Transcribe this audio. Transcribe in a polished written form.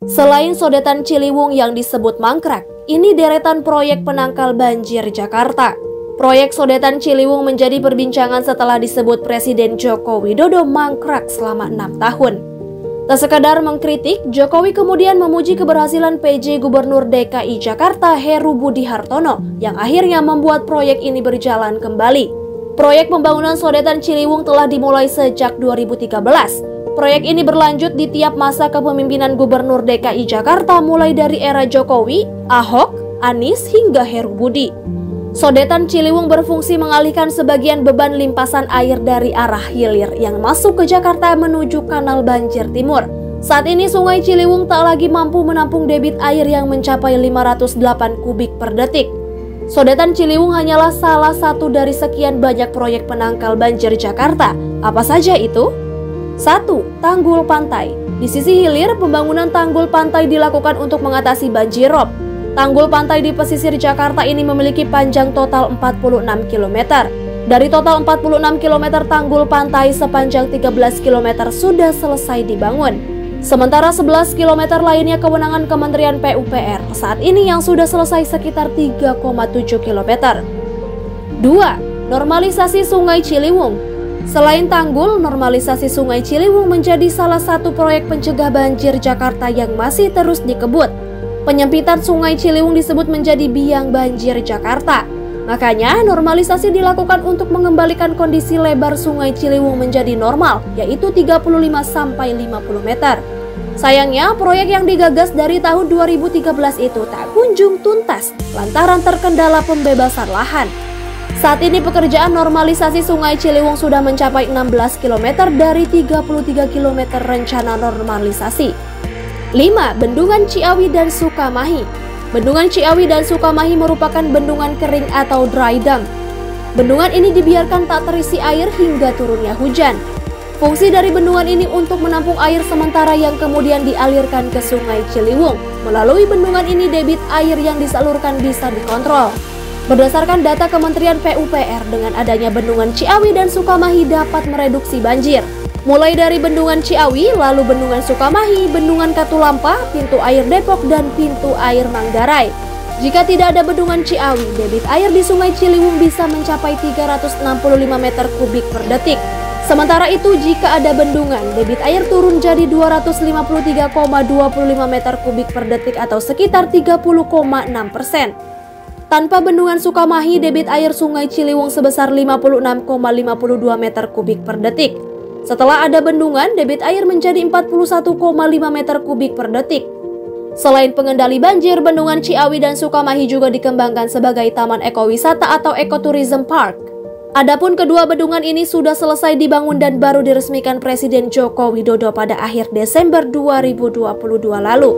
Selain sodetan Ciliwung yang disebut mangkrak, ini deretan proyek penangkal banjir Jakarta. Proyek sodetan Ciliwung menjadi perbincangan setelah disebut Presiden Joko Widodo mangkrak selama 6 tahun. Tak sekadar mengkritik, Jokowi kemudian memuji keberhasilan PJ Gubernur DKI Jakarta Heru Budi Hartono yang akhirnya membuat proyek ini berjalan kembali. Proyek pembangunan sodetan Ciliwung telah dimulai sejak 2013. Proyek ini berlanjut di tiap masa kepemimpinan Gubernur DKI Jakarta mulai dari era Jokowi, Ahok, Anies hingga Heru Budi. Sodetan Ciliwung berfungsi mengalihkan sebagian beban limpasan air dari arah hilir yang masuk ke Jakarta menuju Kanal Banjir Timur. Saat ini Sungai Ciliwung tak lagi mampu menampung debit air yang mencapai 508 kubik per detik. Sodetan Ciliwung hanyalah salah satu dari sekian banyak proyek penangkal banjir Jakarta. Apa saja itu? 1. Tanggul pantai. Di sisi hilir, pembangunan tanggul pantai dilakukan untuk mengatasi banjirop. Tanggul pantai di pesisir Jakarta ini memiliki panjang total 46 km. Dari total 46 km tanggul pantai sepanjang 13 km sudah selesai dibangun. Sementara 11 km lainnya kewenangan Kementerian PUPR saat ini yang sudah selesai sekitar 3,7 km. 2. Normalisasi Sungai Ciliwung. Selain tanggul, normalisasi Sungai Ciliwung menjadi salah satu proyek pencegah banjir Jakarta yang masih terus dikebut. Penyempitan Sungai Ciliwung disebut menjadi biang banjir Jakarta. Makanya, normalisasi dilakukan untuk mengembalikan kondisi lebar Sungai Ciliwung menjadi normal, yaitu 35–50 meter. Sayangnya, proyek yang digagas dari tahun 2013 itu tak kunjung tuntas lantaran terkendala pembebasan lahan. Saat ini pekerjaan normalisasi Sungai Ciliwung sudah mencapai 16 km dari 33 km rencana normalisasi. 5. Bendungan Ciawi dan Sukamahi. Bendungan Ciawi dan Sukamahi merupakan bendungan kering atau dry dam. Bendungan ini dibiarkan tak terisi air hingga turunnya hujan. Fungsi dari bendungan ini untuk menampung air sementara yang kemudian dialirkan ke Sungai Ciliwung. Melalui bendungan ini debit air yang disalurkan bisa dikontrol. Berdasarkan data Kementerian PUPR, dengan adanya bendungan Ciawi dan Sukamahi dapat mereduksi banjir. Mulai dari Bendungan Ciawi, lalu Bendungan Sukamahi, Bendungan Katulampa, Pintu Air Depok, dan Pintu Air Manggarai. Jika tidak ada Bendungan Ciawi, debit air di Sungai Ciliwung bisa mencapai 365 meter kubik per detik. Sementara itu, jika ada bendungan, debit air turun jadi 253,25 meter kubik per detik atau sekitar 30,6%. Tanpa Bendungan Sukamahi, debit air Sungai Ciliwung sebesar 56,52 meter kubik per detik. Setelah ada bendungan, debit air menjadi 41,5 meter kubik per detik. Selain pengendali banjir, Bendungan Ciawi dan Sukamahi juga dikembangkan sebagai taman ekowisata atau Ecotourism Park. Adapun kedua bendungan ini sudah selesai dibangun dan baru diresmikan Presiden Joko Widodo pada akhir Desember 2022 lalu.